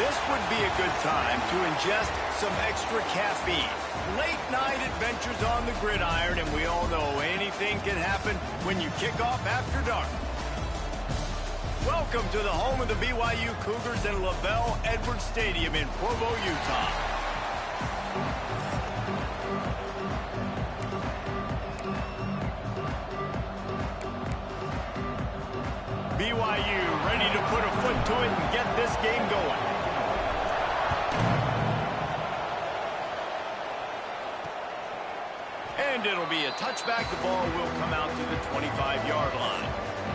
This would be a good time to ingest some extra caffeine. Late night adventures on the gridiron, and we all know anything can happen when you kick off after dark. Welcome to the home of the BYU Cougars in LaVell Edwards Stadium in Provo, Utah. BYU ready to put a foot to it and get this game going. And it'll be a touchback. The ball will come out to the 25-yard line.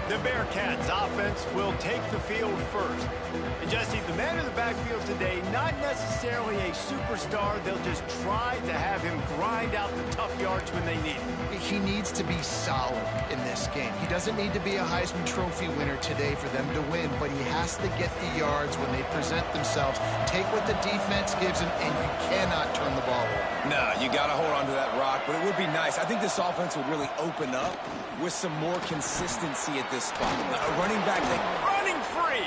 The Bearcats offense will take the field first. And Jesse, the man in the backfield today, not necessarily a superstar. They'll just try to have him grind out the tough yards when they need it. He needs to be solid in this game. He doesn't need to be a Heisman Trophy winner today for them to win, but he has to get the yards when they present themselves. Take what the defense gives him, and you cannot turn the ball over. No, you got to hold on to that rock, but it would be nice. I think this offense would really open up with some more consistency at this spot. A running back running free.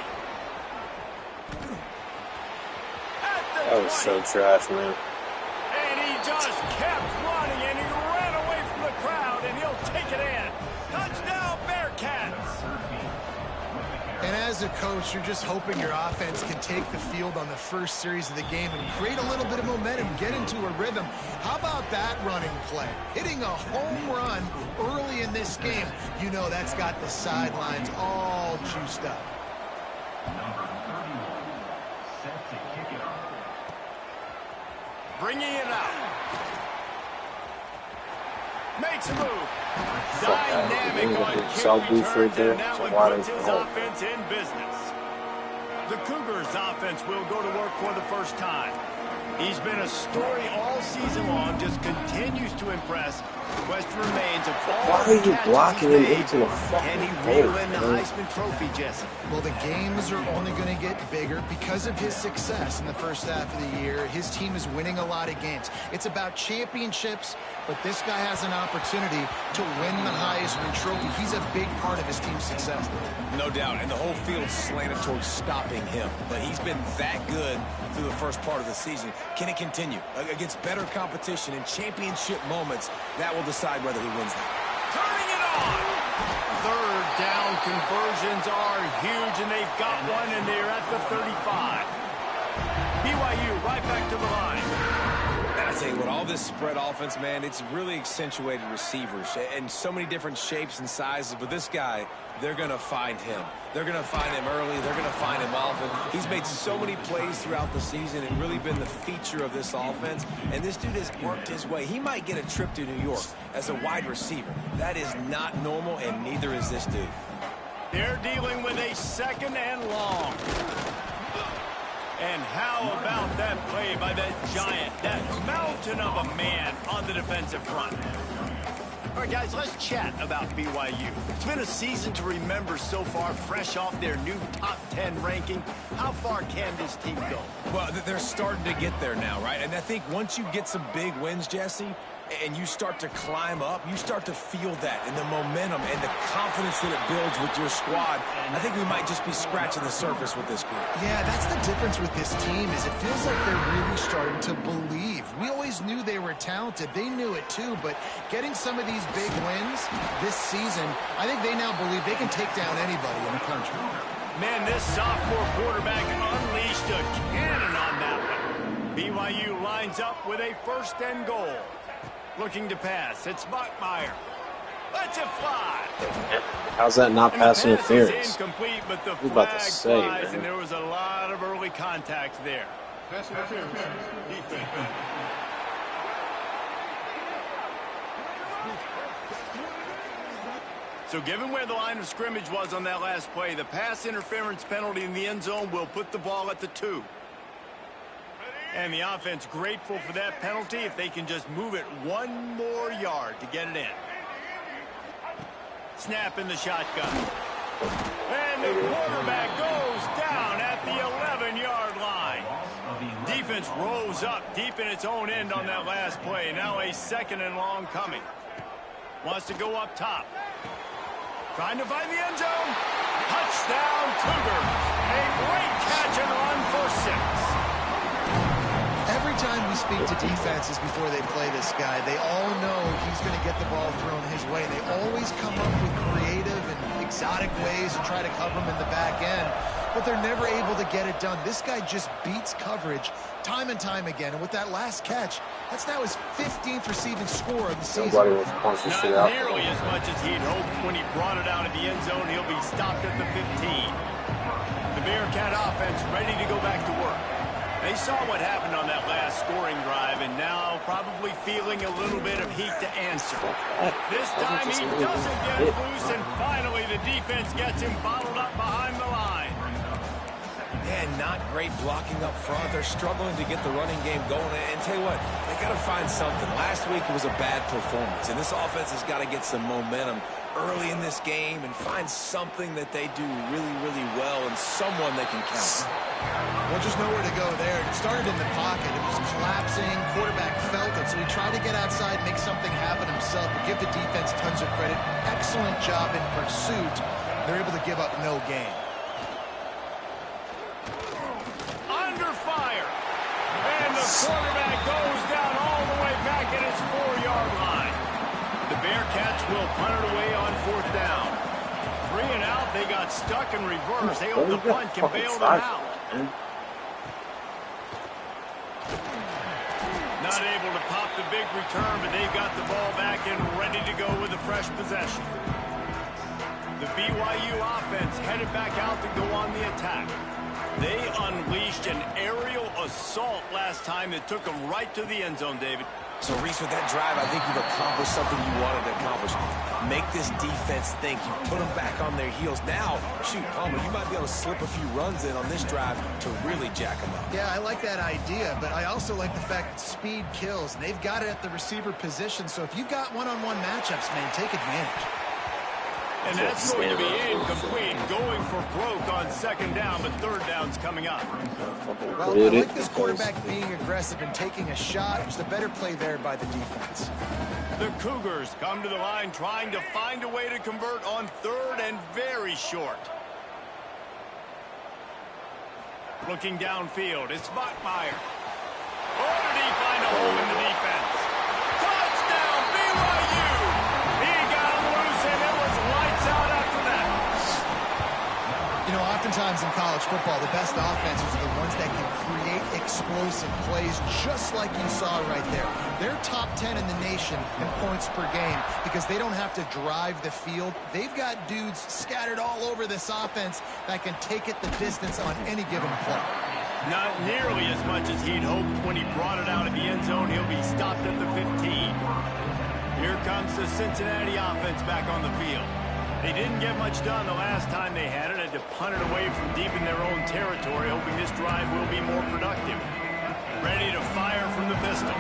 That was so trash, man. And he just kept running, and he ran away from the crowd, and he'll take it in. Touchdown, Bearcats. And as a coach, you're just hoping your offense can take the field on the first series of the game and create a little bit of momentum, get into a rhythm. How about that running play? Hitting a home run early in this game. You know that's got the sidelines all juiced up. Bringing it out. Makes a move. Dynamic on kick returns, and that one puts his offense in business. The Cougars offense will go to work for the first time. He's been a story all season long, just continues to impress. The question remains of all why are you blocking him into a can he fucking reel hole, in the man? Heisman Trophy, Jesse? Well, the games are only going to get bigger because of his success in the first half of the year. His team is winning a lot of games. It's about championships, but this guy has an opportunity to win the Heisman Trophy. He's a big part of his team's success. No doubt, and the whole field slanted towards stopping him. But he's been that good through the first part of the season. Can it continue? Against better competition and championship moments, that will decide whether he wins that. Turning it on. Third down conversions are huge, and they've got one, and they're at the 35. BYU right back to the line. And I tell you what, all this spread offense, man, it's really accentuated receivers and so many different shapes and sizes. But this guy, they're going to find him. They're going to find him early. They're going to find him often. He's made so many plays throughout the season and really been the feature of this offense. And this dude has worked his way. He might get a trip to New York as a wide receiver. That is not normal, and neither is this dude. They're dealing with a second and long. And how about that play by that giant, that mountain of a man on the defensive front? All right, guys, let's chat about BYU. It's been a season to remember so far, fresh off their new top 10 ranking. How far can this team go? Well, they're starting to get there now, right? And I think once you get some big wins, Jesse, and you start to climb up, you start to feel that and the momentum and the confidence that it builds with your squad. I think we might just be scratching the surface with this group. Yeah, that's the difference with this team is it feels like they're really starting to believe. We always knew they were talented. They knew it too, but getting some of these big wins this season, I think they now believe they can take down anybody in the country. Man, this sophomore quarterback unleashed a cannon on that one. BYU lines up with a first and goal. Looking to pass. It's Bachmeier. Lets it fly. How's that not pass interference? Is incomplete, but the What about flag to say, flies, man? and there was a lot of early contact there. Pass interference. Defense. So given where the line of scrimmage was on that last play, the pass interference penalty in the end zone will put the ball at the 2. And the offense grateful for that penalty if they can just move it one more yard to get it in. Snap in the shotgun. And the quarterback goes down at the 11-yard line. Defense rose up deep in its own end on that last play. Now a second and long coming. Wants to go up top. Trying to find the end zone. Touchdown, Cougars. A great catch and run for 6. speak to defenses before they play this guy. They all know he's going to get the ball thrown his way. They always come up with creative and exotic ways to try to cover him in the back end, but they're never able to get it done. This guy just beats coverage time and time again, and with that last catch, that's now his 15th receiving score of the season. Nobody was punching shit out. Not nearly as much as he'd hoped when he brought it out of the end zone. He'll be stopped at the 15. The Bearcat offense ready to go back to work. They saw what happened on that last scoring drive, and now probably feeling a little bit of heat to answer. This time he doesn't get loose, and finally the defense gets him bottled up behind the line. Yeah, not great blocking up front. They're struggling to get the running game going. And tell you what, they got to find something. Last week it was a bad performance, and this offense has got to get some momentum early in this game and find something that they do really, really well and someone they can count. Well, just nowhere to go there. It started in the pocket. It was collapsing. Quarterback felt it, so he tried to get outside, make something happen himself, but give the defense tons of credit. Excellent job in pursuit. They're able to give up no gain. Under fire. And the quarterback goes down all the way back at his 4-yard line. The Bearcats will punt it away on 4th down. 3 and out. They got stuck in reverse. They hope the punt can bail them out. Not able to pop the big return, but they've got the ball back and ready to go with a fresh possession. The BYU offense headed back out to go on the attack. They unleashed an aerial assault last time that took them right to the end zone, David. So, Reese, with that drive, I think you've accomplished something you wanted to accomplish. Make this defense think. You put them back on their heels. Now, shoot, Palmer, you might be able to slip a few runs in on this drive to really jack them up. Yeah, I like that idea, but I also like the fact that speed kills. And they've got it at the receiver position, so if you've got one-on-one matchups, man, take advantage. And that's going to be incomplete, going for broke on 2nd down, but 3rd down's coming up. Well, I like this quarterback being aggressive and taking a shot. Just a better play there by the defense. The Cougars come to the line trying to find a way to convert on 3rd and very short. Looking downfield, it's Bachmeier. Oh, did he find a hole in the defense? Touchdown, BYU! He got loose, and it was lights out after that. You know, oftentimes in college football, the best offenses are the ones that can create explosive plays, just like you saw right there. They're top 10 in the nation in points per game because they don't have to drive the field. They've got dudes scattered all over this offense that can take it the distance on any given play. Not nearly as much as he'd hoped when he brought it out of the end zone. He'll be stopped at the 15. Here comes the Cincinnati offense back on the field. They didn't get much done the last time they had it. Had to punt it away from deep in their own territory, hoping this drive will be more productive. Ready to fire from the pistol.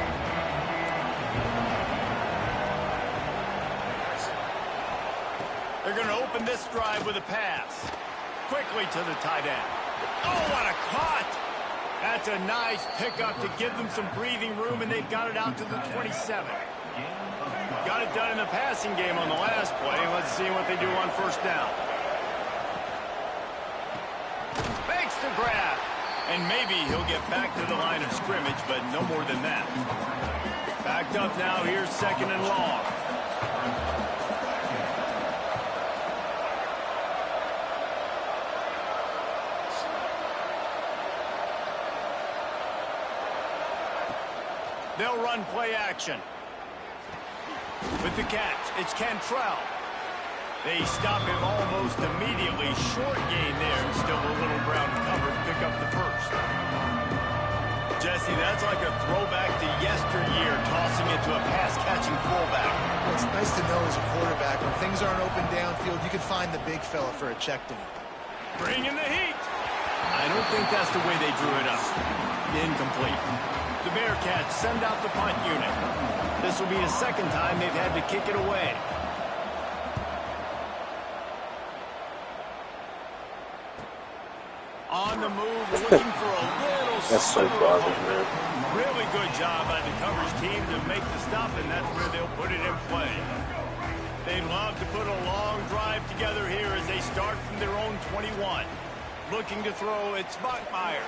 They're going to open this drive with a pass. Quickly to the tight end. Oh, what a cut! That's a nice pickup to give them some breathing room, and they've got it out to the 27. Got it done in the passing game on the last play. Let's see what they do on 1st down. Makes the grab. And maybe he'll get back to the line of scrimmage, but no more than that. Backed up now. Here's 2nd and long. They'll run play action. With the catch, it's Cantrell. They stop him almost immediately. Short gain there, and still a little ground covered to pick up the 1st. Jesse, that's like a throwback to yesteryear, tossing it to a pass-catching fullback. Well, it's nice to know as a quarterback, when things aren't open downfield, you can find the big fella for a check down. Bringing the heat. I don't think that's the way they drew it up. Incomplete. The Bearcats send out the punt unit. This will be the 2nd time they've had to kick it away. On the move, looking for a little That's so garbage, man. Really good job by the coverage team to make the stop, and that's where they'll put it in play. They love to put a long drive together here as they start from their own 21. Looking to throw, it's Bachmeier.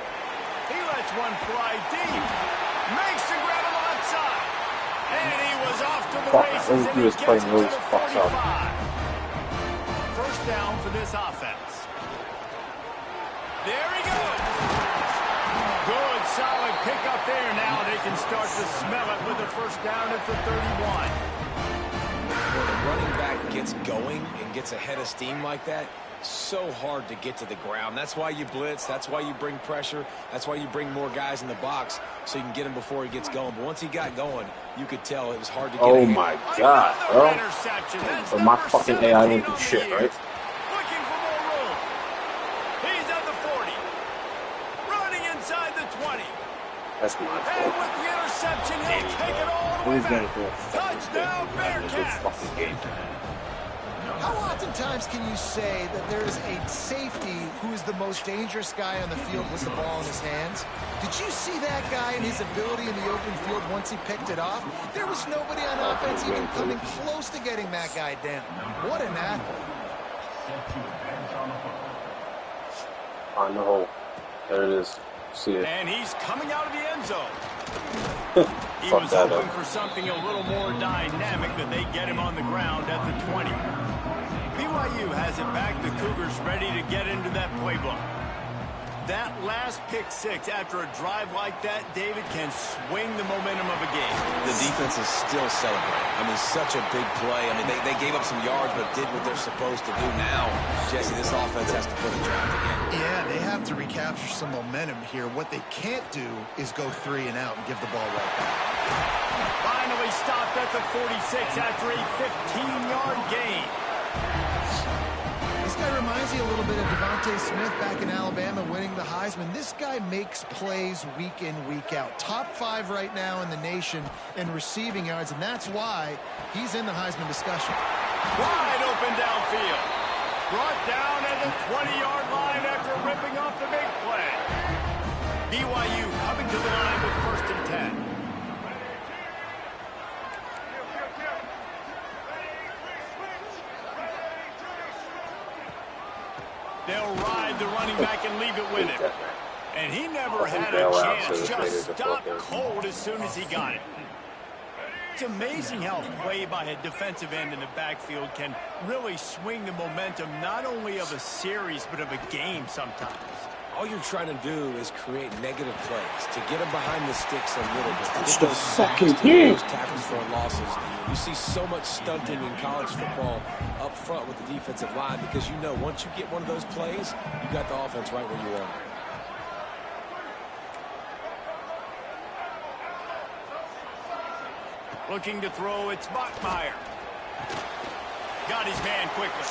He lets one fly deep. Makes the grab on the left side. And he was off to the Fuck, races, those and he dudes gets playing it to really the fucked up. 45. First down for this offense. There he goes. Good, solid pickup there. Now they can start to smell it with the first down at the 31. When the running back gets going and gets ahead of steam like that, so hard to get to the ground. That's why you blitz. That's why you bring pressure. That's why you bring more guys in the box so you can get him before he gets going. But once he got going, you could tell it was hard to get Oh ahead. my god, bro. But my fucking AI don't do shit, right? Looking for more room. He's at the 40. Running inside the 20. That's my And fault. with the interception, he'll take it all the way Who's gonna back. do a fucking Touchdown, this Bearcats. fucking game? How oftentimes can you say that there's a safety who is the most dangerous guy on the field with the ball in his hands? Did you see that guy and his ability in the open field once he picked it off? There was nobody on offense even coming close to getting that guy down. What an athlete. On the hole. There it is. See it. And he's coming out of the end zone. He Fuck was that hoping up. for something a little more dynamic, but they get him on the ground at the 20. BYU has it back. The Cougars ready to get into that playbook. That last pick six after a drive like that, David, can swing the momentum of a game. The defense is still celebrating. I mean, such a big play. I mean, they gave up some yards, but did what they're supposed to do. Now, Jesse, this offense has to put a drive again. Yeah, they have to recapture some momentum here. What they can't do is go 3 and out and give the ball right back. Finally stopped at the 46 after a 15-yard gain. This guy reminds me a little bit of Devontae Smith back in Alabama winning the Heisman. This guy makes plays week in, week out. Top 5 right now in the nation in receiving yards, and that's why he's in the Heisman discussion. Wide open downfield. Brought down at the 20-yard line after ripping off the big play. BYU coming to the line with 1st and 10. They'll ride the running back and leave it with him. And he never had a chance. Just stopped cold as soon as he got it. It's amazing how play by a defensive end in the backfield can really swing the momentum not only of a series but of a game sometimes. All you're trying to do is create negative plays to get them behind the sticks a little bit. That's To the get fucking those thing. tackles for losses. You see so much stunting in college football up front with the defensive line because you know once you get one of those plays, you got the offense right where you want it. Looking to throw, it's Bachmeier. Got his man quickly.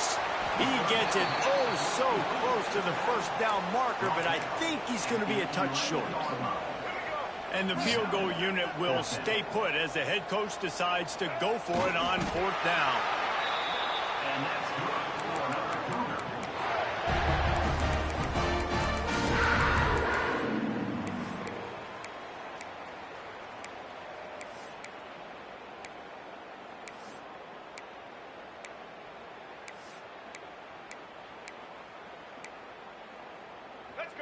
He gets it so close to the first down marker, but I think he's going to be a touch short. And the field goal unit will stay put as the head coach decides to go for it on 4th down.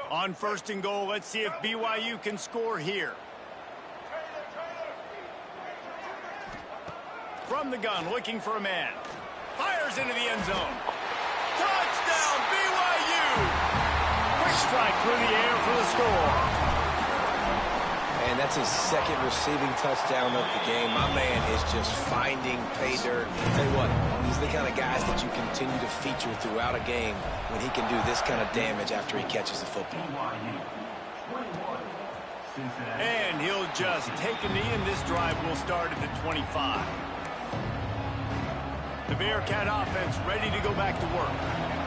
On 1st and goal, let's see if BYU can score here. From the gun, looking for a man. Fires into the end zone. Touchdown, BYU! Quick strike through the air for the score. And that's his 2nd receiving touchdown of the game. My man is just finding pay dirt. Tell you what, these are the kind of guys that you continue to feature throughout a game when he can do this kind of damage after he catches the football. And he'll just take a knee, and this drive will start at the 25. The Bearcat offense ready to go back to work.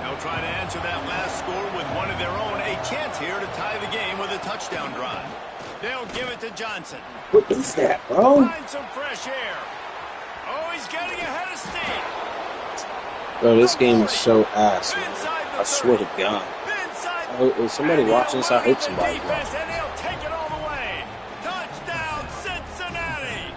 They'll try to answer that last score with one of their own. A chance here to tie the game with a touchdown drive. They'll give it to Johnson. What is that, bro? Find some fresh air. Oh, he's getting ahead of steam. Bro, this game is so ass, man. I swear to God. Is somebody watching this? I hope somebody's watching. And he'll take it all the way. Touchdown, Cincinnati.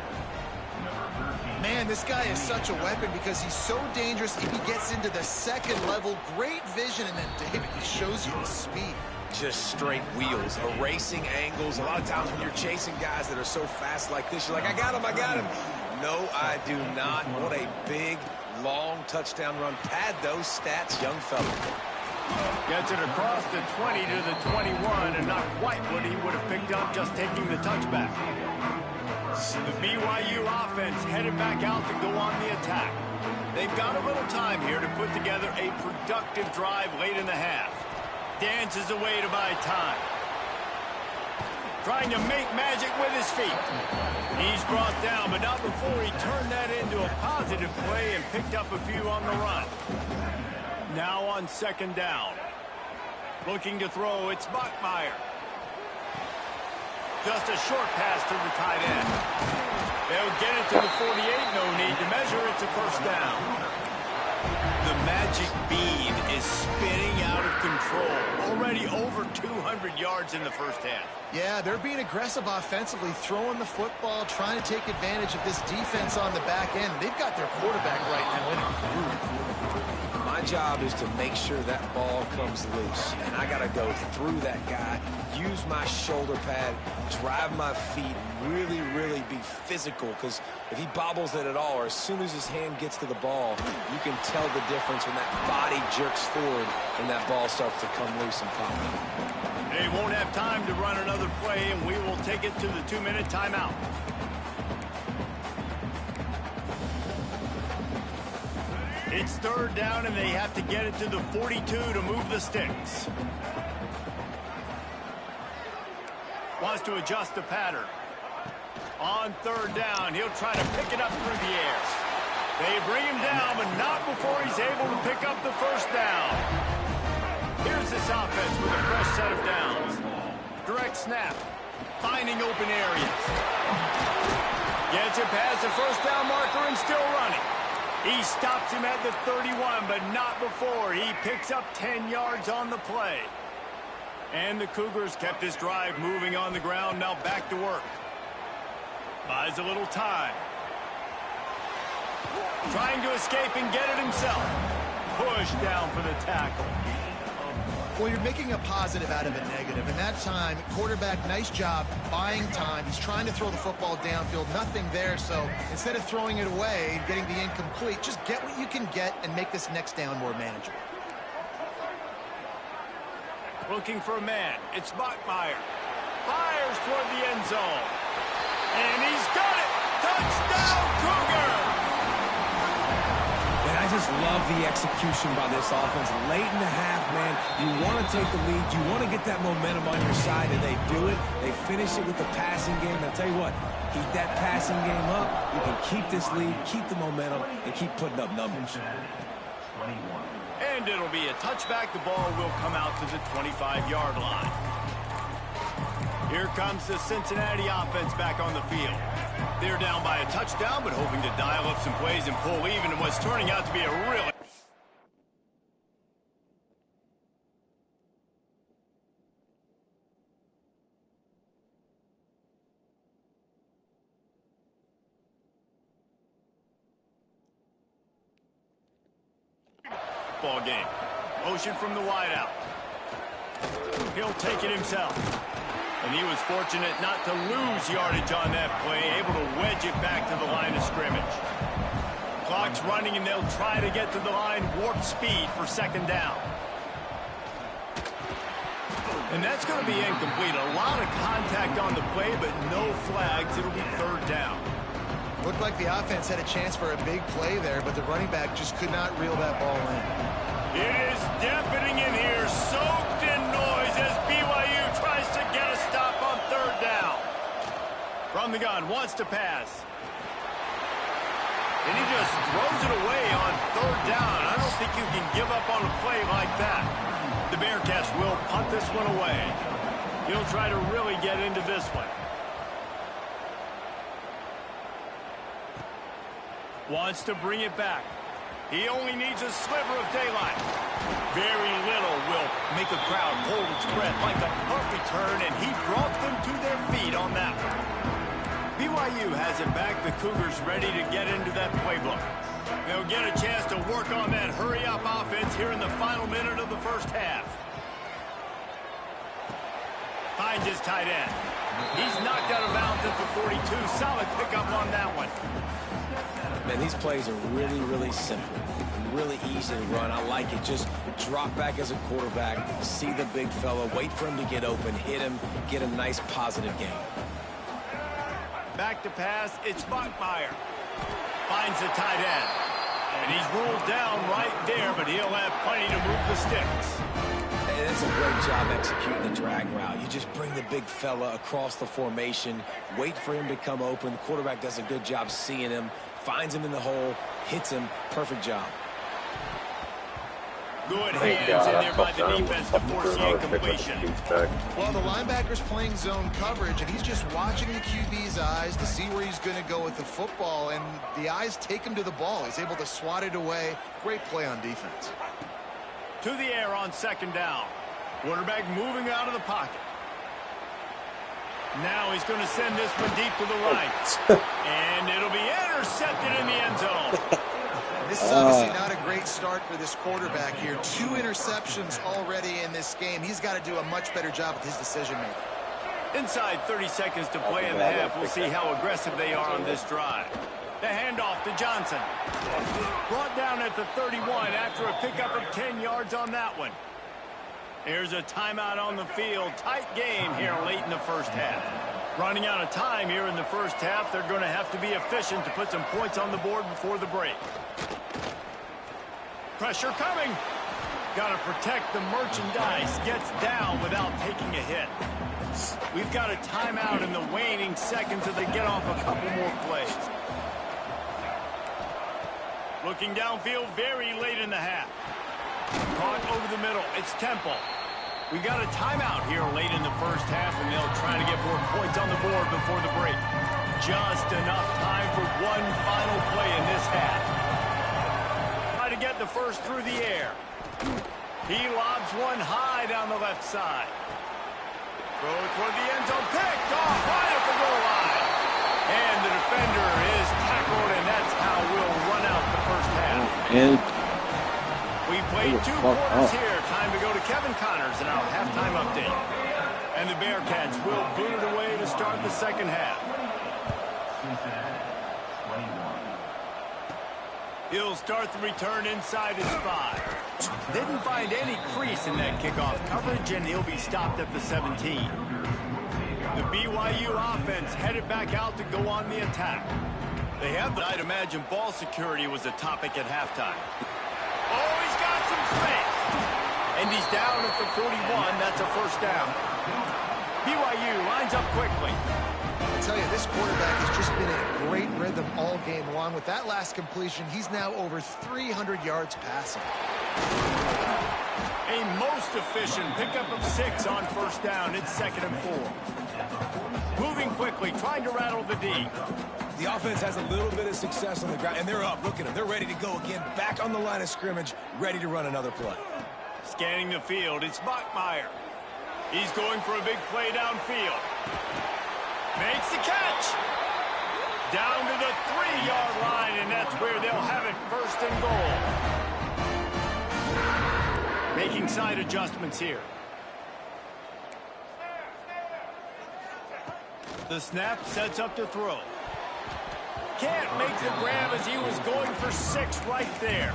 Man, this guy is such a weapon because he's so dangerous if he gets into the 2nd level. Great vision, and then David, he shows you the speed. just straight wheels, erasing angles. A lot of times when you're chasing guys that are so fast like this, you're like, I got him, I got him. No, I do not. What a big, long touchdown run. Pad those stats, young fella. Gets it across the 20 to the 21, and not quite what he would have picked up just taking the touchback. The BYU offense headed back out to go on the attack. They've got a little time here to put together a productive drive late in the half. Dances away to buy time. Trying to make magic with his feet. He's brought down, but not before he turned that into a positive play and picked up a few on the run. Now on second down. Looking to throw, it's Bachmeier. Just a short pass to the tight end. They'll get it to the 48, no need to measure. It's a first down. The magic bean is spinning out of control. Already over 200 yards in the first half. Yeah, they're being aggressive offensively, throwing the football, trying to take advantage of this defense on the back end. They've got their quarterback right now in a groove. My job is to make sure that ball comes loose, and I got to go through that guy, use my shoulder pad, drive my feet, really, really be physical, because if he bobbles it at all, or as soon as his hand gets to the ball, you can tell the difference when that body jerks forward and that ball starts to come loose and pop. They won't have time to run another play, and we will take it to the 2-minute timeout. It's third down, and they have to get it to the 42 to move the sticks. Wants to adjust the pattern. On third down, he'll try to pick it up through the air. They bring him down, but not before he's able to pick up the first down. Here's this offense with a fresh set of downs. Direct snap, finding open areas. Gets it past the first down marker and still running. He stops him at the 31, but not before he picks up 10 yards on the play. And the Cougars kept this drive moving on the ground, now back to work. Buys a little time. Trying to escape and get it himself. Push down for the tackle. Well, you're making a positive out of a negative. And that time, quarterback, nice job buying time. He's trying to throw the football downfield. Nothing there. So instead of throwing it away, getting the incomplete, just get what you can get and make this next down more manageable. Looking for a man. It's Bachmeier. Fires toward the end zone. And he's got it. Touchdown, Cougar! And I just love the execution by this offense. Late in the half, man, you want to take the lead. You want to get that momentum on your side, and they do it. They finish it with the passing game. I'll tell you what, keep that passing game up. You can keep this lead, keep the momentum, and keep putting up numbers. And it'll be a touchback. The ball will come out to the 25-yard line. Here comes the Cincinnati offense back on the field. They're down by a touchdown, but hoping to dial up some plays and pull even in what's turning out to be a really... ball game. Motion from the wideout. He'll take it himself. And he was fortunate not to lose yardage on that play, able to wedge it back to the line of scrimmage. Clock's running, and they'll try to get to the line, warp speed for second down. And that's going to be incomplete. A lot of contact on the play, but no flags. It'll be third down. Looked like the offense had a chance for a big play there, but the running back just could not reel that ball in. It is deafening in here, soaked in noise as BYU tries to get a stop on third down. From the gun, wants to pass. And he just throws it away on third down. I don't think you can give up on a play like that. The Bearcats will punt this one away. He'll try to really get into this one. Wants to bring it back. He only needs a sliver of daylight. Very little will make a crowd hold its breath like a punt return, and he brought them to their feet on that one. BYU has it back. The Cougars ready to get into that playbook. They'll get a chance to work on that hurry-up offense here in the final minute of the first half. Finds his tight end. He's knocked out of bounds at the 42. Solid pickup on that one. Man, these plays are really, really simple. Really easy to run. I like it. Just drop back as a quarterback, see the big fella, wait for him to get open, hit him, get a nice positive gain. Back to pass, it's Bachmeier. Finds the tight end. And he's ruled down right there, but he'll have plenty to move the sticks. And that's a great job executing the drag route. You just bring the big fella across the formation, wait for him to come open. The quarterback does a good job seeing him, finds him in the hole, hits him. Perfect job. Good hands in there by the defense to force the incompletion. Well, the linebacker's playing zone coverage, and he's just watching the QB's eyes to see where he's going to go with the football, and the eyes take him to the ball. He's able to swat it away. Great play on defense. To the air on second down. Quarterback moving out of the pocket. Now he's going to send this one deep to the right. And it'll be intercepted in the end zone. This is obviously not a great start for this quarterback here. 2 interceptions already in this game. He's got to do a much better job with his decision-making. Inside 30 seconds to play in the half. We'll see how aggressive they are on this drive. The handoff to Johnson. Brought down at the 31 after a pickup of 10 yards on that one. Here's a timeout on the field. Tight game here late in the first half. Running out of time here in the first half. They're going to have to be efficient to put some points on the board before the break. Pressure coming. Got to protect the merchandise. Gets down without taking a hit. We've got a timeout in the waning seconds as they get off a couple more plays. Looking downfield very late in the half. Caught over the middle. It's Temple. We got a timeout here late in the first half, and they'll try to get more points on the board before the break. Just enough time for one final play in this half. Try to get the first through the air. He lobs one high down the left side. Throw toward the end zone. Picked off right at the goal line. And the defender is tackled, and that's how we'll run out the first half. And we played 2 quarters here. Time to go to Kevin Connors in our halftime update. And the Bearcats will boot it away to start the second half. He'll start the return inside his 5. Didn't find any crease in that kickoff coverage, and he'll be stopped at the 17. The BYU offense headed back out to go on the attack. They have I'd imagine ball security was a topic at halftime. Oh, he's got some space. And he's down at the 41. That's a first down. BYU lines up quickly. I tell you, this quarterback has just been in a great rhythm all game long. With that last completion, he's now over 300 yards passing. A most efficient pickup of 6 on first down. It's 2nd and 4. Moving quickly, trying to rattle the D. The offense has a little bit of success on the ground, and they're up. Look at them. They're ready to go again. Back on the line of scrimmage, ready to run another play. Scanning the field, it's Bachmeier. He's going for a big play downfield. Makes the catch. Down to the 3-yard line, and that's where they'll have it, 1st and goal. Making side adjustments here. The snap sets up to throw. Can't make the grab as he was going for 6 right there.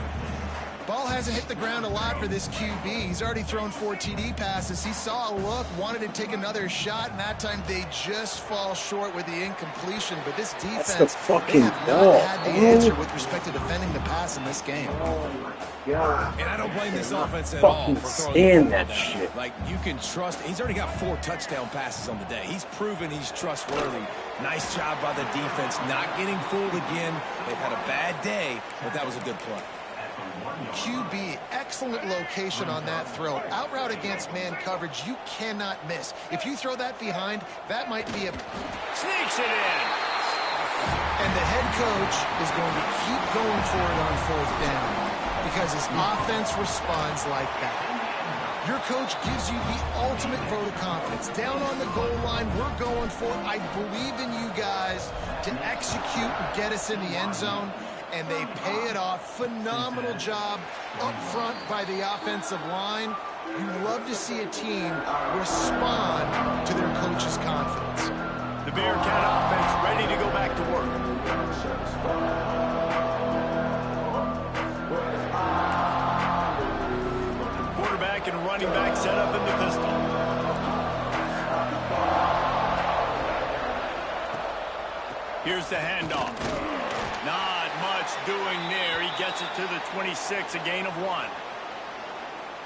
Ball hasn't hit the ground a lot for this QB. He's already thrown 4 TD passes. He saw a look, wanted to take another shot, and that time they just fall short with the incompletion. But this defense, that's the fucking they have ball. not had the answer with respect to defending the pass in this game. oh my god! And I don't blame this offense at all Fucking for throwing stand the that ball down. shit. Like, you can trust. He's already got 4 touchdown passes on the day. He's proven he's trustworthy. Nice job by the defense, not getting fooled again. They've had a bad day, but that was a good play. QB, excellent location on that throw. Out route against man coverage, you cannot miss. If you throw that behind, that might be a... Sneaks it in. And the head coach is going to keep going for it on 4th down because his offense responds like that. Your coach gives you the ultimate vote of confidence. Down on the goal line, we're going for it. I believe in you guys to execute and get us in the end zone. And they pay it off. Phenomenal job up front by the offensive line. You love to see a team respond to their coach's confidence. The Bearcat offense ready to go back to work. Quarterback and running back set up in the pistol. Here's the handoff. Not much doing there. He gets it to the 26, a gain of 1.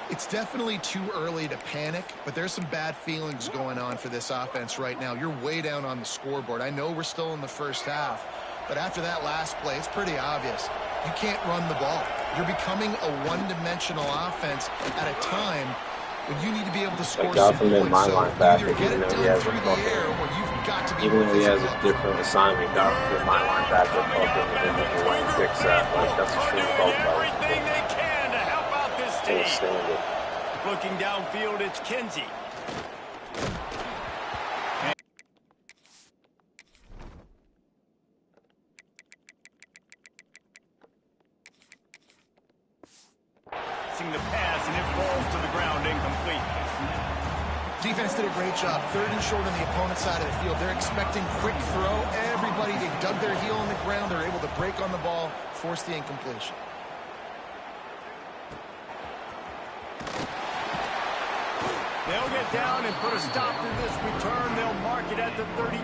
It's definitely too early to panic, but there's some bad feelings going on for this offense right now. You're way down on the scoreboard. I know we're still in the first half, but after that last play, it's pretty obvious. You can't run the ball. You're becoming a one-dimensional offense at a time when you need to be able to score some points. My so linebacker, either get it done through the air, or you've got to be even though he has a physical. different assignment, got to put my linebacker up and then way to fix that. Like, that's a shame both Everything they can to help out this team. stand it. Looking downfield, it's Kinsey. The pass, and it falls to the ground, incomplete. Defense did a great job. 3rd and short on the opponent's side of the field. They're expecting quick throw. Everybody, they dug their heel on the ground. They're able to break on the ball, force the incompletion. They'll get down and put a stop to this return. They'll mark it at the 32.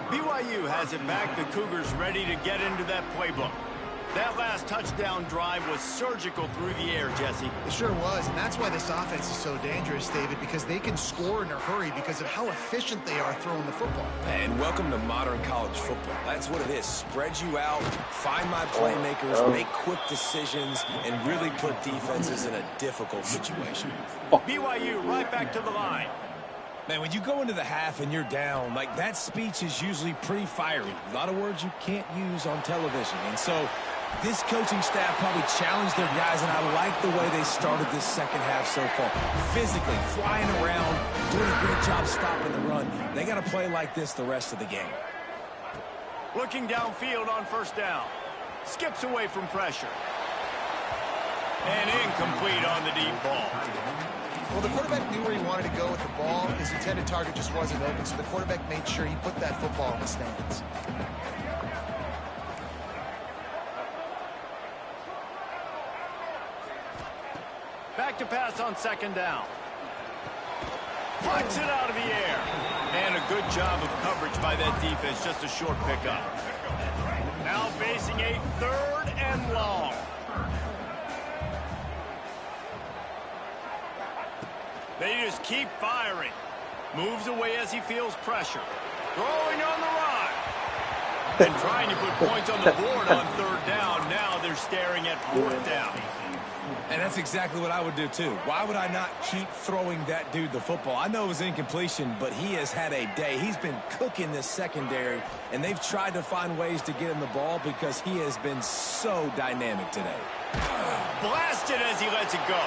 BYU has it back. The Cougars ready to get into that playbook. That last touchdown drive was surgical through the air, Jesse. It sure was, and that's why this offense is so dangerous, David, because they can score in a hurry because of how efficient they are throwing the football. And welcome to modern college football. That's what it is. Spread you out, find my playmakers, make quick decisions, and really put defenses in a difficult situation. BYU right back to the line. Man, when you go into the half and you're down, like, that speech is usually pretty fiery. A lot of words you can't use on television. And so this coaching staff probably challenged their guys, and I like the way they started this second half so far. Physically, flying around, doing a great job stopping the run. They got to play like this the rest of the game. Looking downfield on 1st down. Skips away from pressure. And incomplete on the deep ball. Well, the quarterback knew where he wanted to go with the ball. His intended target just wasn't open, so the quarterback made sure he put that football in the stands. Back to pass on 2nd down. Flies it out of the air. And a good job of coverage by that defense. Just a short pickup. Now facing a 3rd and long. They just keep firing. Moves away as he feels pressure. Throwing on the run. And trying to put points on the board on 3rd down. Now they're staring at 4th down. And that's exactly what I would do, too. Why would I not keep throwing that dude the football? I know it was incompletion, but he has had a day. He's been cooking this secondary, and they've tried to find ways to get him the ball because he has been so dynamic today. Blasted as he lets it go.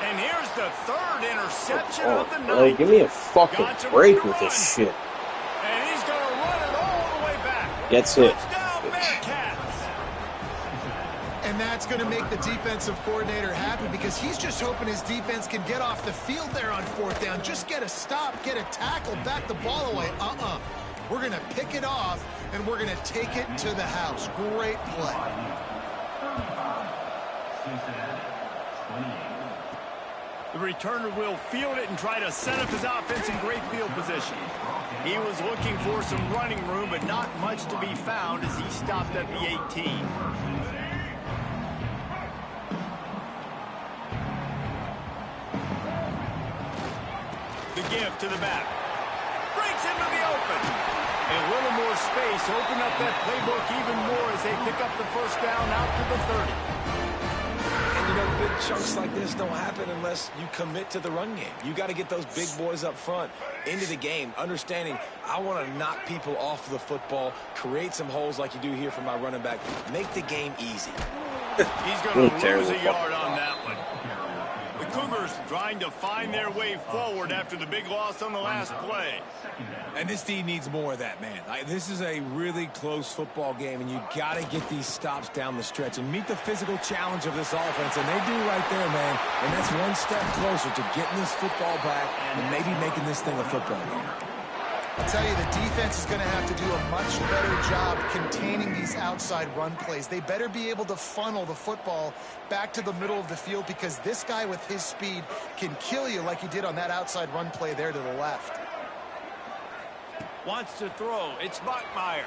And here's the 3rd interception of the night. Bro, give me a fucking break with this shit. And he's going to run it all the way back. That's it. Touchdown, Bearcats. And that's going to make the defensive coordinator happy because he's just hoping his defense can get off the field there on 4th down. Just get a stop, get a tackle, back the ball away. We're going to pick it off, and we're going to take it to the house. Great play. The returner will field it and try to set up his offense in great field position. He was looking for some running room, but not much to be found as he stopped at the 18. The give to the back. Breaks into the open. A little more space. Open up that playbook even more as they pick up the 1st down out to the 30. And, you know, big chunks like this don't happen unless you commit to the run game. You got to get those big boys up front into the game, understanding I want to knock people off the football, create some holes like you do here for my running back, make the game easy. He's going to lose a yard on that one. The Cougars trying to find their way forward after the big loss on the last play. And this D needs more of that, man. This is a really close football game, and you got to get these stops down the stretch and meet the physical challenge of this offense, and they do right there, man. And that's one step closer to getting this football back and maybe making this thing a football game. I'll tell you, the defense is going to have to do a much better job containing these outside run plays. They better be able to funnel the football back to the middle of the field, because this guy with his speed can kill you like he did on that outside run play there to the left. Wants to throw. It's Bachmeier.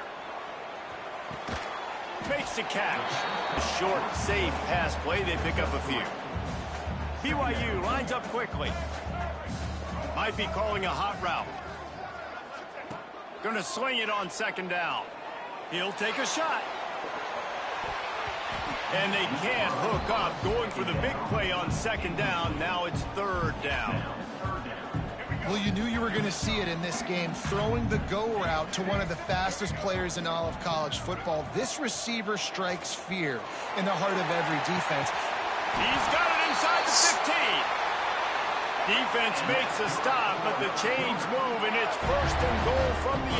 Makes the catch. A short, safe pass play. They pick up a few. BYU lines up quickly. Might be calling a hot route. Going to sling it on second down. He'll take a shot. And they can't hook up. Going for the big play on second down. Now it's third down. Well, you knew you were going to see it in this game. Throwing the go route to one of the fastest players in all of college football. This receiver strikes fear in the heart of every defense. He's got it inside the 15. Defense makes a stop, but the chains move, and it's first and goal from the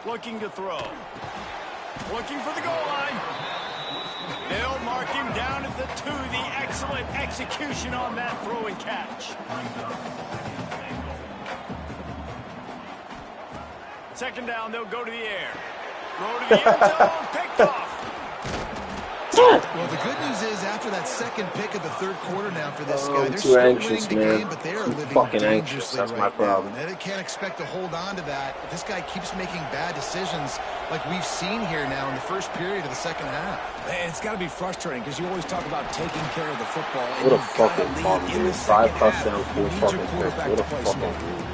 8. Looking to throw. Looking for the goal line. They'll mark him down at the 2. The excellent execution on that throw and catch. Second down, they'll go to the air. Throw to the end zone, picked off. Well, the good news is, after that second pick of the third quarter now for this guy, they're still winning the game, but they are living dangerously That's my right problem. now. And they can't expect to hold on to that. But this guy keeps making bad decisions like we've seen here now in the first period of the second half. Man, it's got to be frustrating because you always talk about taking care of the football. What a fucking ball, dude. 5 touchdowns, 4 fucking picks. What a fucking dude.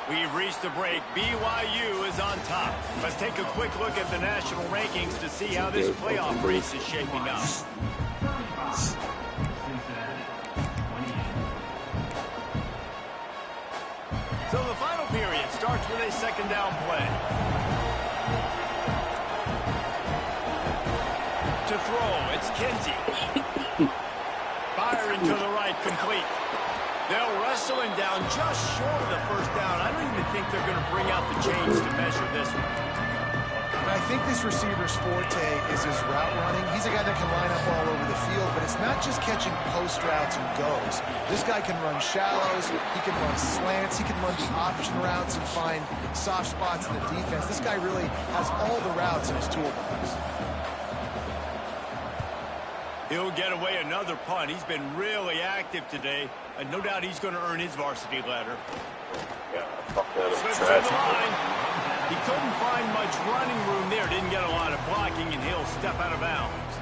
We've reached the break. BYU is on top. Let's take a quick look at the national rankings to see how this playoff race is shaping up. So the final period starts with a second down play. To throw, it's Kinsey. Firing to the right, complete. They'll wrestle him down just short of the first down. I don't even think they're going to bring out the chains to measure this one. I think this receiver's forte is his route running. He's a guy that can line up all over the field, but it's not just catching post routes and goes. This guy can run shallows, he can run slants, he can run the option routes and find soft spots in the defense. This guy really has all the routes in his toolbox. He'll get away another punt. He's been really active today, and no doubt he's going to earn his varsity letter. Yeah, fuck that. Slips on the line. He couldn't find much running room there. Didn't get a lot of blocking, and he'll step out of bounds.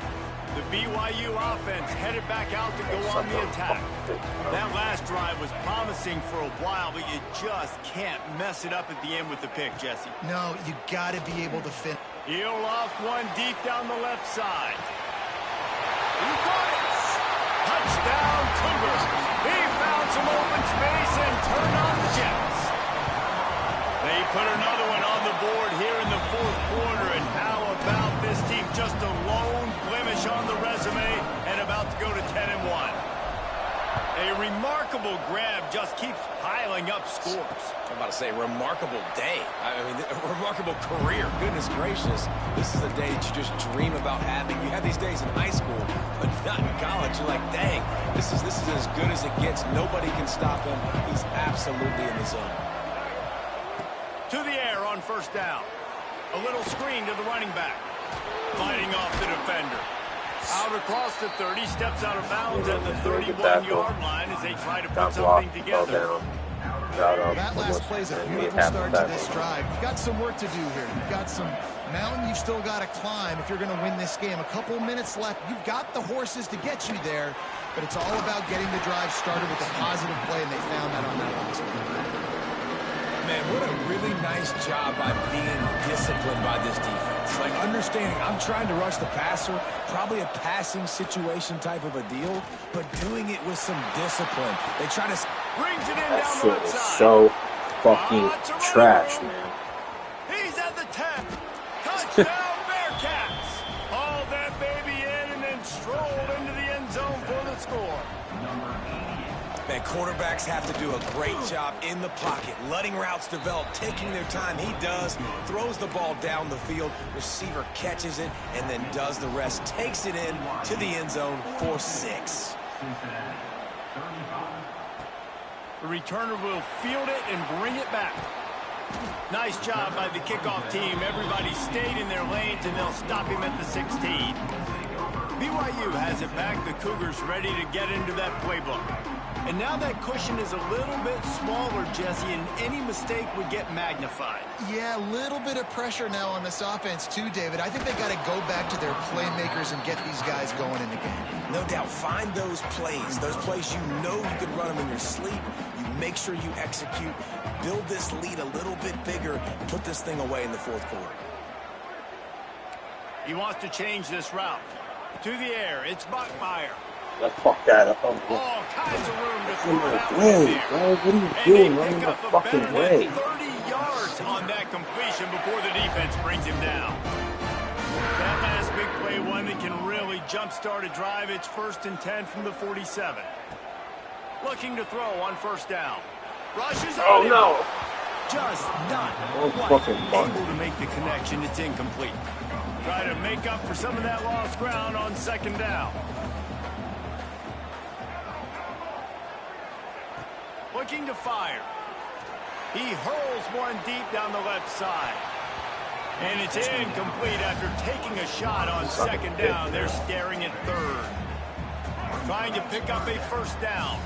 The BYU offense headed back out to go on the attack. That last drive was promising for a while, but you just can't mess it up at the end with the pick, Jesse. No, you got to be able to fit. He'll loft one deep down the left side. He got it. Touchdown, Cougars. He found some open space and turned on the Jets. They put another one on the board here in the fourth quarter, and how about this team? Just a lone blemish on the resume and about to go to 10-1. A remarkable grab just keeps piling up scores. I'm about to say, remarkable day. I mean, a remarkable career. Goodness gracious. This is a day that you just dream about having. You have these days in high school, but not in college. You're like, dang, this is as good as it gets. Nobody can stop him. He's absolutely in the zone. To the air on first down. A little screen to the running back. Fighting off the defender. Out across the 30, steps out of bounds at the 31-yard line as they try to put something together. That last play is a beautiful start to this drive. You've got some work to do here. You've got some mountain you've still got to climb if you're going to win this game. A couple minutes left. You've got the horses to get you there, but it's all about getting the drive started with a positive play, and they found that on that last one. Man, And what a really nice job by being disciplined by this defense. Like, understanding I'm trying to rush the passer, probably a passing situation type of a deal, but doing it with some discipline. They try to... Brings it in That down the shit left is side. so fucking trash, man. He's at the 10. Touchdown, Bearcats. Hauled that baby in and then strolled into the end zone for the score. Man, quarterbacks have to do a great job in the pocket, letting routes develop, taking their time. He does, throws the ball down the field, receiver catches it, and then does the rest, takes it in to the end zone for 6. The returner will field it and bring it back. Nice job by the kickoff team. Everybody stayed in their lanes, and they'll stop him at the 16. BYU has it back. The Cougars ready to get into that playbook. And now that cushion is a little bit smaller, Jesse, and any mistake would get magnified. Yeah, a little bit of pressure now on this offense too, David. I think they got to go back to their playmakers and get these guys going in the game. No doubt, find those plays you know you can run them in your sleep. You make sure you execute, build this lead a little bit bigger, put this thing away in the 4th quarter. He wants to change this route. To the air, it's Bachmeier. Fuck that up. All kinds of room to throw In it out my way, there. bro. What are you And doing they running pick my up a fucking better way? than 30 yards on that completion before the defense brings him down. That last big play, one that can really jumpstart a drive. It's 1st and 10 from the 47. Looking to throw on 1st down. Rushes Oh, on him. no. Just not fucking quite fuck. able to make the connection. It's incomplete. Try to make up for some of that lost ground on 2nd down. Looking to fire. He hurls one deep down the left side. And it's incomplete after taking a shot on 2nd down. They're staring at 3rd. Trying to pick up a 1st down.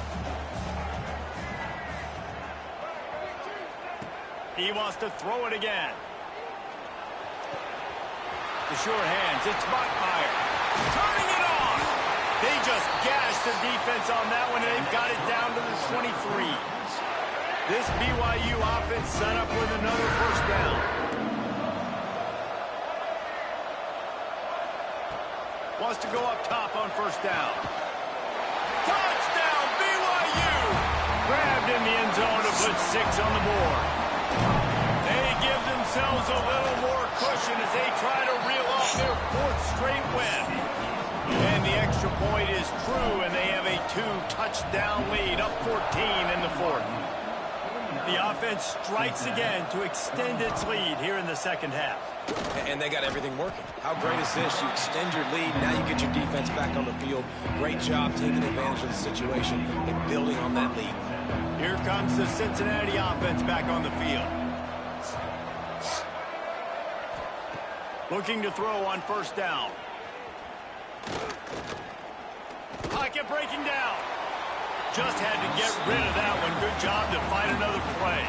He wants to throw it again. The sure hands, it's Bachmeier. Turning it on. They just gashed the defense on that one, and they've got it down to the 23. This BYU offense set up with another 1st down. Wants to go up top on 1st down. Touchdown, BYU! Grabbed in the end zone to put 6 on the board. They give themselves a little more cushion as they try to reel off their 4th straight win. And the extra point is true, and they have a 2-touchdown lead, up 14 in the 4th. The offense strikes again to extend its lead here in the 2nd half. And they got everything working. How great is this? You extend your lead, now you get your defense back on the field. Great job taking advantage of the situation and building on that lead. Here comes the Cincinnati offense back on the field. Looking to throw on 1st down. Pocket breaking down. Just had to get rid of that one. Good job to find another play.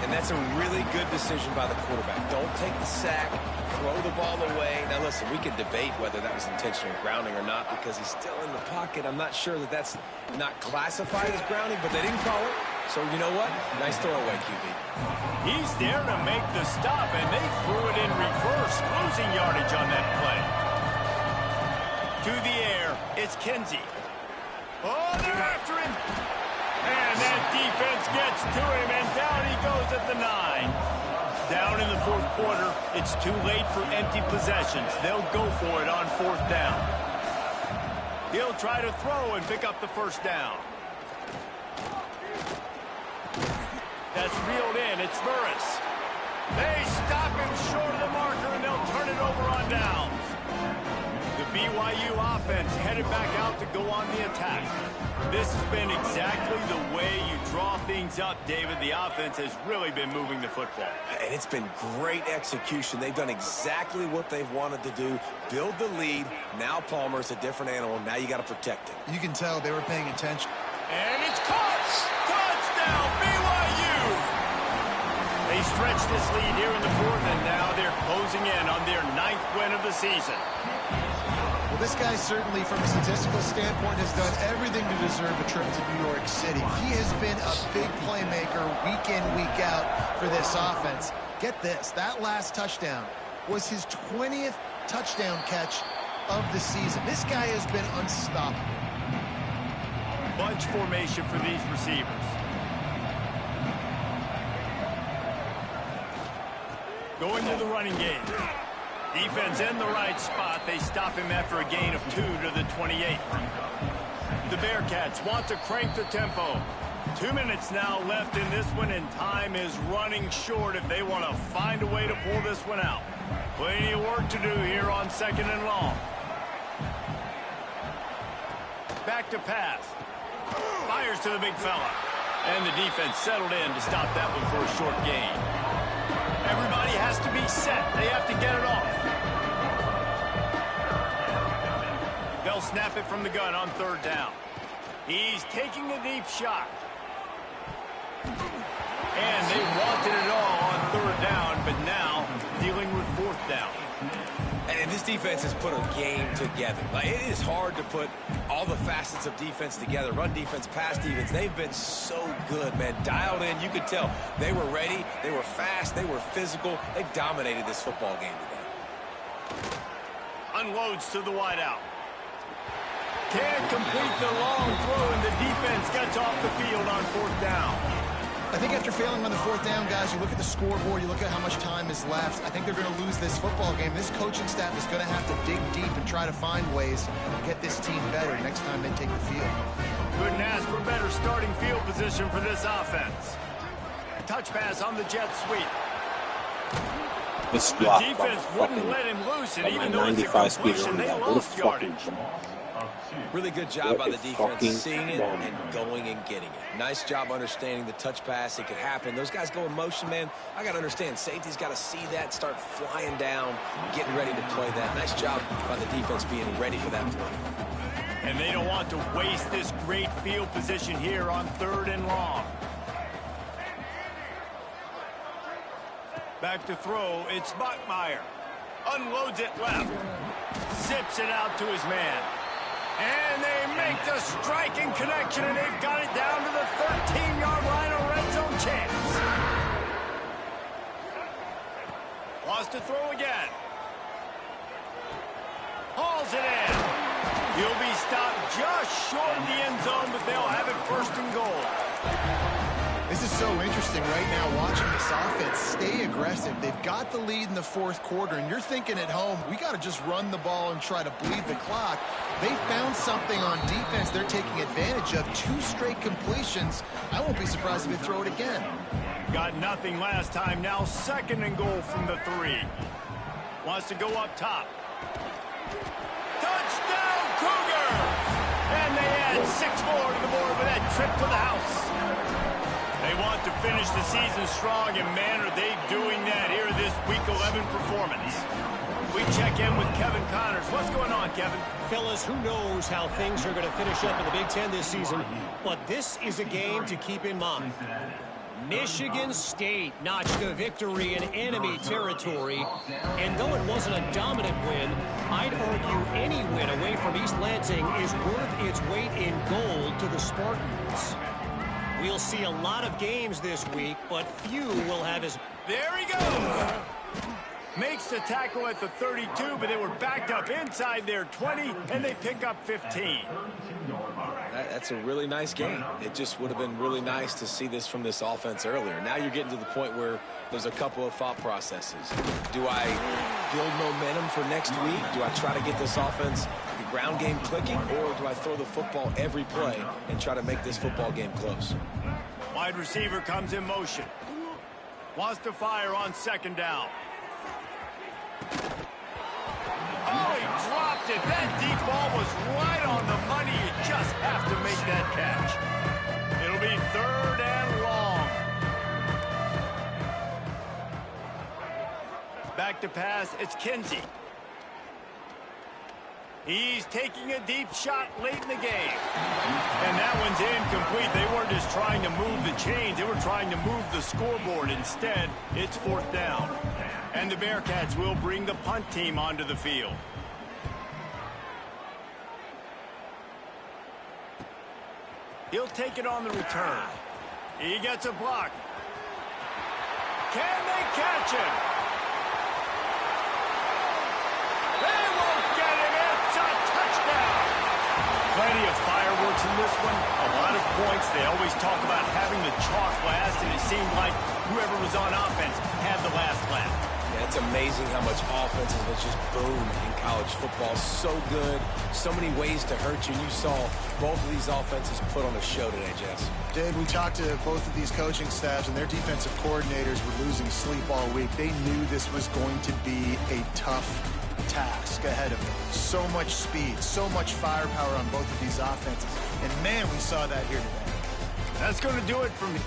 And that's a really good decision by the quarterback. Don't take the sack, throw the ball away. Now, listen, we could debate whether that was intentional grounding or not because he's still in the pocket. I'm not sure that that's not classified as grounding, but they didn't call it. So, you know what? Nice throwaway, QB. He's there to make the stop, and they threw it in reverse, losing yardage on that play. To the air, it's Kinsey. Oh, they're after him. And that defense gets to him, and down he goes at the 9. Down in the 4th quarter, it's too late for empty possessions. They'll go for it on 4th down. He'll try to throw and pick up the 1st down. That's reeled in. It's Burris. They stop him short of the marker, and they'll turn it over on downs. The BYU offense headed back out to go on the attack. This has been exactly the way you draw things up, David. The offense has really been moving the football. And it's been great execution. They've done exactly what they've wanted to do. Build the lead. Now Palmer's a different animal. Now you got to protect it. You can tell they were paying attention. And it's caught! Touchdown, BYU! They stretched this lead here in the 4th, and now they're closing in on their 9th win of the season. Well, This guy certainly, from a statistical standpoint, has done everything to deserve a trip to New York City. He has been a big playmaker week in, week out for this offense. Get this, that last touchdown was his 20th touchdown catch of the season. This guy has been unstoppable. Bunch formation for these receivers. Going to the running game. Defense in the right spot. They stop him after a gain of 2 to the 28. The Bearcats want to crank the tempo. 2 minutes now left in this one, and time is running short if they want to find a way to pull this one out. Plenty of work to do here on 2nd and long. Back to pass. Fires to the big fella. And the defense settled in to stop that one for a short gain. Everybody has to be set. They have to get it off. They'll snap it from the gun on 3rd down. He's taking a deep shot. And they wanted it all on 3rd down, but now dealing with 4th down. And this defense has put a game together. Like, it is hard to put all the facets of defense together. Run defense, pass defense. They've been so good, man. Dialed in. You could tell they were ready. They were fast. They were physical. They dominated this football game today. Unloads to the wideout. Can't complete the long throw, and the defense gets off the field on 4th down. I think after failing on the 4th down, guys, you look at the scoreboard, you look at how much time is left. I think they're going to lose this football game. This coaching staff is going to have to dig deep and try to find ways to get this team better next time they take the field. Couldn't ask for better starting field position for this offense. Touch pass on the jet sweep. This The block defense wouldn't let him loose, and even though it's a 95 speed completion, they running back. What a lost fucking yardage. bomb. Really good job by the fucking defense, seeing it bomb. and going and getting it. Nice job understanding the touch pass. It could happen. Those guys go in motion, man. I got to understand. Safety's got to see that, start flying down, getting ready to play that. Nice job by the defense being ready for that play. And they don't want to waste this great field position here on 3rd and long. Back to throw. It's Bachmeier. Unloads it left. Zips it out to his man. And they make the striking connection, and they've got it down to the 13-yard line, a red zone chance. Wants to throw again. Hauls it in. He'll be stopped just short of the end zone, but they'll have it 1st and goal. This is so interesting right now, watching this offense stay aggressive. They've got the lead in the 4th quarter, and you're thinking at home, we got to just run the ball and try to bleed the clock. They found something on defense they're taking advantage of. 2 straight completions. I won't be surprised if they throw it again. Got nothing last time. Now 2nd and goal from the 3. Wants to go up top. Touchdown, Cougars! And they add 6 more to the board with that trip to the house. They want to finish the season strong, and man, are they doing that here in this Week 11 performance. We check in with Kevin Connors. What's going on, Kevin? Fellas, who knows how things are going to finish up in the Big Ten this season, but this is a game to keep in mind. Michigan State notched a victory in enemy territory, and though it wasn't a dominant win, I'd argue any win away from East Lansing is worth its weight in gold to the Spartans. We'll see a lot of games this week, but few will have as... There he goes! Makes the tackle at the 32, but they were backed up inside their 20, and they pick up 15. That's a really nice game. It just would have been really nice to see this from this offense earlier. Now you're getting to the point where there's a couple of thought processes. Do I build momentum for next week? Do I try to get this offense, the ground game clicking, or do I throw the football every play and try to make this football game close? Wide receiver comes in motion. Wants to fire on 2nd down. Oh, he dropped it. That deep ball was right on the money. You just have to make that catch. It'll be 3rd and long. Back to pass. It's Kinsey. He's taking a deep shot late in the game. And that one's incomplete. They weren't just trying to move the chains. They were trying to move the scoreboard. Instead, it's 4th down. And the Bearcats will bring the punt team onto the field. He'll take it on the return. He gets a block. Can they catch him? They won't get him. It's a touchdown. Plenty of fireworks in this one. A lot of points. They always talk about having the chalk last, and it seemed like whoever was on offense had the last laugh. Yeah, it's amazing how much offense has just boomed in college football. So good. So many ways to hurt you. And you saw both of these offenses put on a show today, Jess. Dave, we talked to both of these coaching staffs, and their defensive coordinators were losing sleep all week. They knew this was going to be a tough task ahead of them. So much speed, so much firepower on both of these offenses. And, man, we saw that here today. That's going to do it for me.